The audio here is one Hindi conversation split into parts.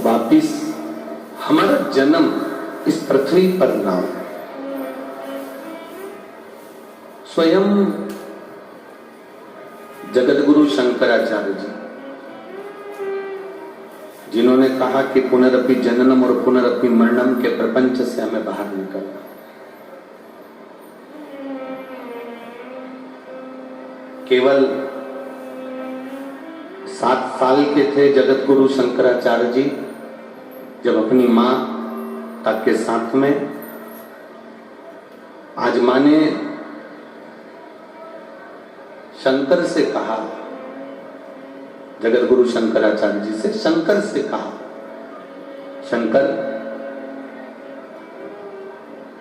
वापिस हमारा जन्म इस पृथ्वी पर ना हो। स्वयं जगतगुरु शंकराचार्य जी, जिन्होंने कहा कि पुनरपि जननम और पुनरपि मरणम के प्रपंच से हमें बाहर निकलना। केवल 7 साल के थे जगतगुरु शंकराचार्य जी जब अपनी मां तक के साथ में, आज मां ने शंकर से कहा, जगतगुरु शंकराचार्य जी से शंकर से कहा, शंकर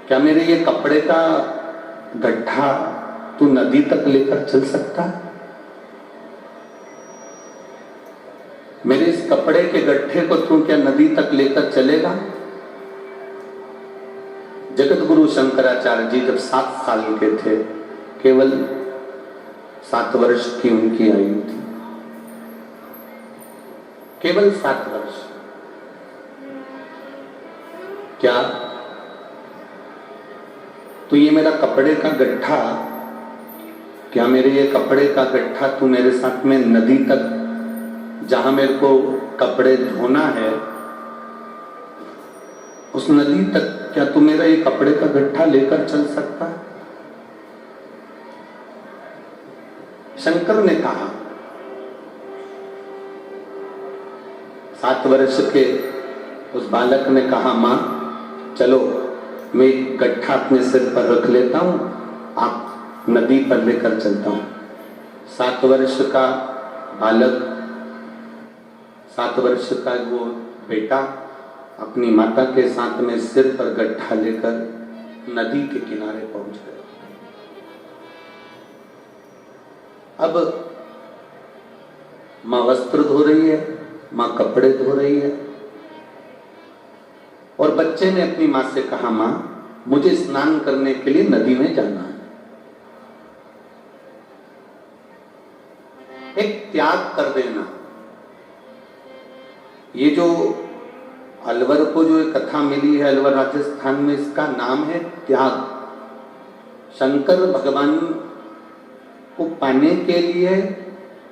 क्या मेरे ये कपड़े का गड्ढा तू नदी तक लेकर चल सकता है? मेरे इस कपड़े के गड्ढे को तू क्या नदी तक लेकर चलेगा? जगतगुरु शंकराचार्य जी जब 7 साल के थे, केवल 7 वर्ष की उनकी आयु थी, केवल 7 वर्ष। क्या तो ये मेरा कपड़े का गड्ढा, क्या मेरे ये कपड़े का गड्ढा तू मेरे साथ में नदी तक, जहां मेरे को कपड़े धोना है, उस नदी तक क्या तू मेरा ये कपड़े का गड्ढा लेकर चल सकता है? शंकर ने कहा। 7 वर्ष के उस बालक ने कहा, मां चलो मैं एक गड्ढा अपने सिर पर रख लेता हूं, आप नदी पर लेकर चलता हूं। 7 वर्ष का बालक, 7 वर्ष का वो बेटा अपनी माता के साथ में सिर पर गड्ढा लेकर नदी के किनारे पहुंच गया। अब मां वस्त्र धो रही है, मां कपड़े धो रही है, और बच्चे ने अपनी मां से कहा, मां मुझे स्नान करने के लिए नदी में जाना है। एक त्याग कर देना। ये जो अलवर को जो एक कथा मिली है, अलवर राजस्थान में, इसका नाम है त्याग। शंकर भगवान को पाने के लिए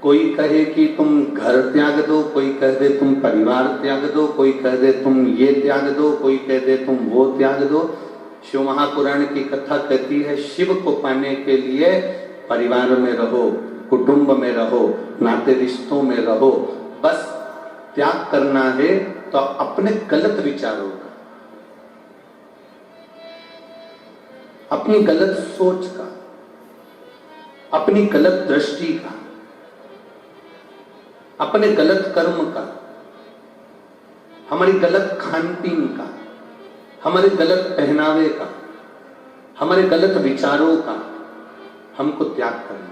कोई कहे कि तुम घर त्याग दो, कोई कह दे तुम परिवार त्याग दो, कोई कह दे तुम ये त्याग दो, कोई कह दे तुम वो त्याग दो। शिव महापुराण की कथा कहती है, शिव को पाने के लिए परिवार में रहो, कुटुंब में रहो, नाते रिश्तों में रहो। बस त्याग करना है तो अपने गलत विचारों का, अपनी गलत सोच का, अपनी गलत दृष्टि का, अपने गलत कर्म का, हमारी गलत खान पीन का, हमारे गलत पहनावे का, हमारे गलत विचारों का हमको त्याग करना।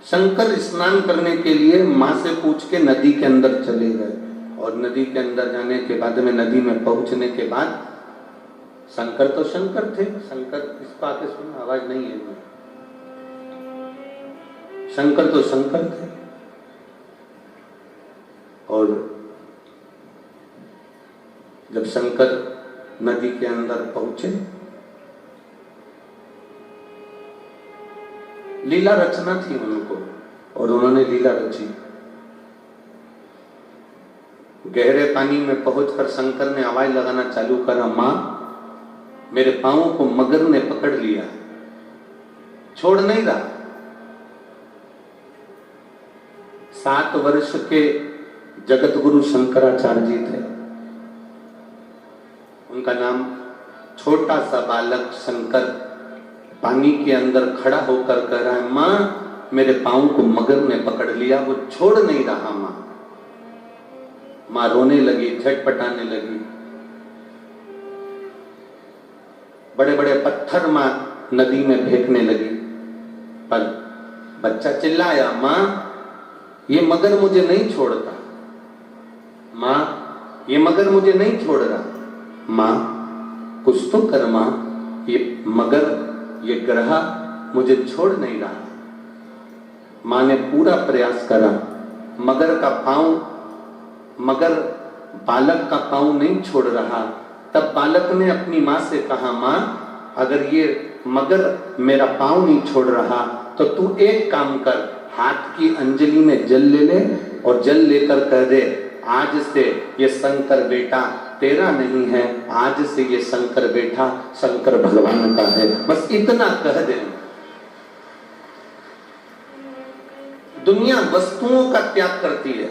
शंकर स्नान करने के लिए मां से पूछ के नदी के अंदर चले गए, और नदी के अंदर जाने के बाद में, नदी में पहुंचने के बाद, शंकर तो शंकर थे, शंकर इसको आके सुना, आवाज नहीं है, शंकर तो शंकर थे। और जब शंकर नदी के अंदर पहुंचे, लीला रचना थी उनको, और उन्होंने लीला रची। गहरे पानी में पहुंचकर शंकर ने आवाज लगाना चालू करा, मां मेरे पांवों को मगर ने पकड़ लिया, छोड़ नहीं रहा। 7 वर्ष के जगतगुरु शंकराचार्य जी थे, उनका नाम छोटा सा बालक शंकर पानी के अंदर खड़ा होकर कह रहा है, मां मेरे पांव को मगर ने पकड़ लिया, वो छोड़ नहीं रहा। मां रोने लगी, झटपटाने लगी, बड़े बड़े पत्थर मां नदी में फेंकने लगी। पर बच्चा चिल्लाया, मां ये मगर मुझे नहीं छोड़ता, मां ये मगर मुझे नहीं छोड़ रहा, मां कुछ तो कर, मां ये मगर ये ग्रह मुझे छोड़ नहीं रहा। माँ ने पूरा प्रयास करा, मगर बालक का पांव नहीं छोड़ रहा। तब बालक ने अपनी माँ से कहा, माँ अगर ये मगर मेरा पांव नहीं छोड़ रहा तो तू एक काम कर, हाथ की अंजलि में जल ले ले और जल लेकर कह दे, आज से ये शंकर बेटा तेरा नहीं है, आज से ये शंकर बेटा शंकर भगवान का है। बस इतना कह दे। दुनिया वस्तुओं का त्याग करती है,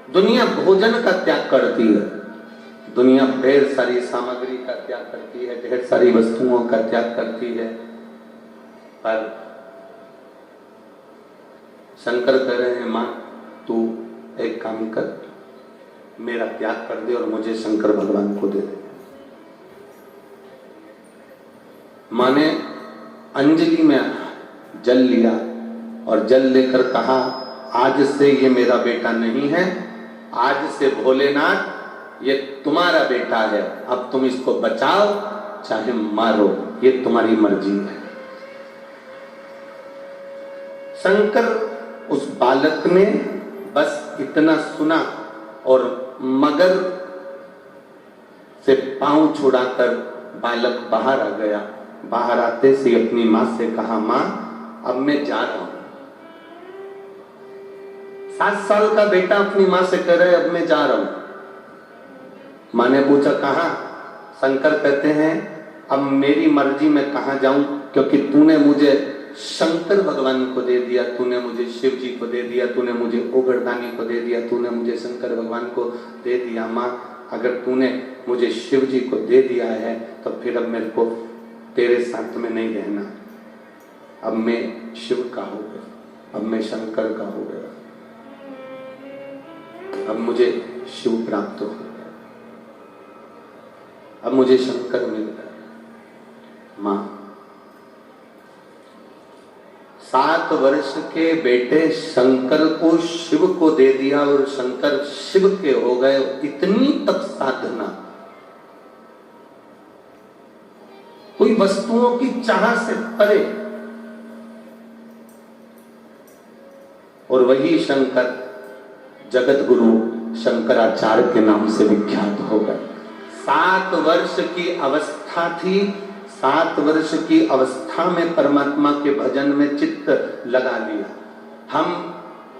दुनिया भोजन का त्याग करती है, दुनिया ढेर सारी सामग्री का त्याग करती है, ढेर सारी वस्तुओं का त्याग करती है। पर शंकर कह रहे हैं, मां तू एक काम कर, मेरा त्याग कर दे और मुझे शंकर भगवान को दे दे। मां ने अंजलि में जल लिया और जल लेकर कहा, आज से ये मेरा बेटा नहीं है, आज से भोलेनाथ ये तुम्हारा बेटा है, अब तुम इसको बचाओ चाहे मारो, ये तुम्हारी मर्जी है। शंकर उस बालक ने बस इतना सुना और मगर से पांव छुड़ाकर बालक बाहर आ गया। बाहर आते से अपनी मां से कहा, मां अब मैं जा रहा हूं। 7 साल का बेटा अपनी मां से कह रहे, अब मैं जा रहा हूं। मां ने पूछा कहां? शंकर कहते हैं, अब मेरी मर्जी में कहां जाऊं, क्योंकि तूने मुझे शंकर भगवान को दे दिया, तूने मुझे शिव जी को दे दिया, तूने मुझे ओगरदानी को दे दिया, तूने मुझे शंकर भगवान को दे दिया। मां अगर तूने मुझे शिव जी को दे दिया है तो फिर अब मेरे को तेरे साथ में नहीं रहना। अब मैं शिव का हो गया, अब मैं शंकर का हो गया, अब मुझे शिव प्राप्त हो गया, अब मुझे शंकर मिल गया। मां 7 वर्ष के बेटे शंकर को शिव को दे दिया और शंकर शिव के हो गए। इतनी तक साधना, कोई वस्तुओं की चाह से परे। और वही शंकर जगत गुरु शंकराचार्य के नाम से विख्यात हो गए। 7 वर्ष की अवस्था थी, 7 वर्ष की अवस्था में परमात्मा के भजन में चित्त लगा लिया। हम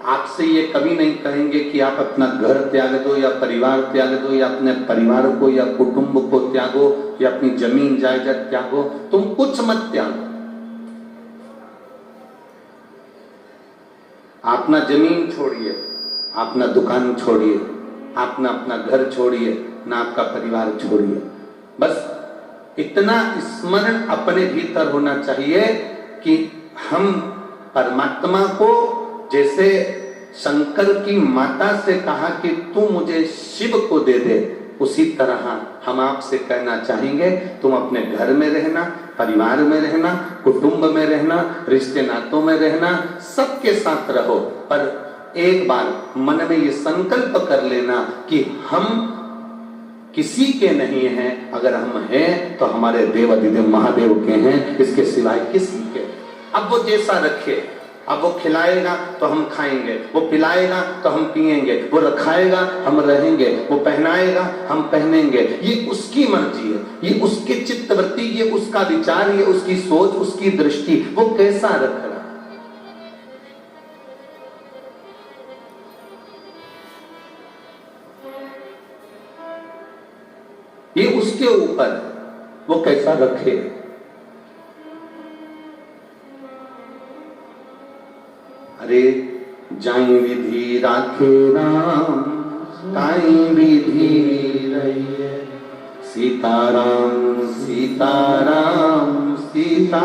आपसे ये कभी नहीं कहेंगे कि आप अपना घर त्याग दो या परिवार त्याग दो या अपने परिवार को या कुटुंब को त्यागो या अपनी जमीन जायदाद त्यागो। तुम कुछ मत त्यागो। अपना जमीन छोड़िए, अपना दुकान छोड़िए, अपना घर छोड़िए, ना आपका परिवार छोड़िए। बस इतना स्मरण अपने भीतर होना चाहिए कि हम परमात्मा को, जैसे शंकर की माता से कहा कि तू मुझे शिव को दे दे, उसी तरह हम आपसे कहना चाहेंगे, तुम अपने घर में रहना, परिवार में रहना, कुटुंब में रहना, रिश्ते नातों में रहना, सबके साथ रहो, पर एक बार मन में ये संकल्प कर लेना कि हम किसी के नहीं हैं, अगर हम हैं तो हमारे देवाधिदेव महादेव के हैं, इसके सिवाय किसी के। अब वो जैसा रखे, अब वो खिलाएगा तो हम खाएंगे, वो पिलाएगा तो हम पिएंगे, वो रखाएगा हम रहेंगे, वो पहनाएगा हम पहनेंगे। ये उसकी मर्जी है, ये उसकी चित्तवृत्ति, ये उसका विचार, ये उसकी सोच, उसकी दृष्टि, वो कैसा रख रहा है। ये उसके ऊपर है, वो कैसा रखे। अरे जाई विधि राखे राम, ताई विधि रहिए, सीताराम सीताराम सीता।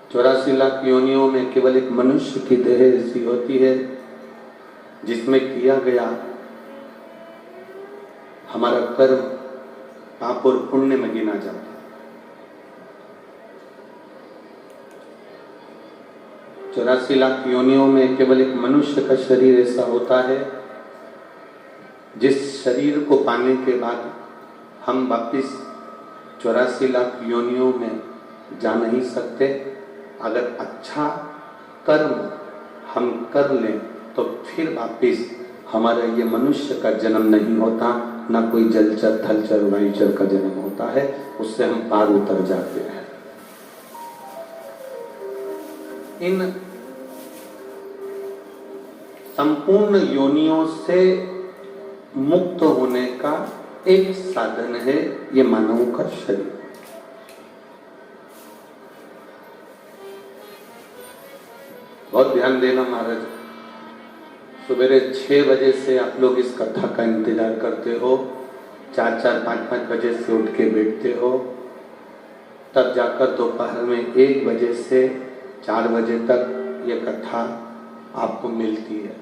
84 लाख योनियों में केवल एक मनुष्य की देह ऐसी होती है जिसमें किया गया हमारा कर्म पाप और पुण्य में गिना जाता है। 84 लाख योनियों में केवल एक मनुष्य का शरीर ऐसा होता है जिस शरीर को पाने के बाद हम वापिस 84 लाख योनियों में जा नहीं सकते। अगर अच्छा कर्म हम कर लें तो फिर वापिस हमारा ये मनुष्य का जन्म नहीं होता, ना कोई जलचर थलचर वायुचर का जन्म होता है, उससे हम पार उतर जाते हैं। इन संपूर्ण योनियों से मुक्त होने का एक साधन है ये मानव का शरीर। बहुत ध्यान देना महाराज, सवेरे 6 बजे से आप लोग इस कथा का इंतजार करते हो, 4-4, 5-5 बजे से उठ के बैठते हो, तब जाकर दोपहर में 1 बजे से 4 बजे तक ये कथा आपको मिलती है।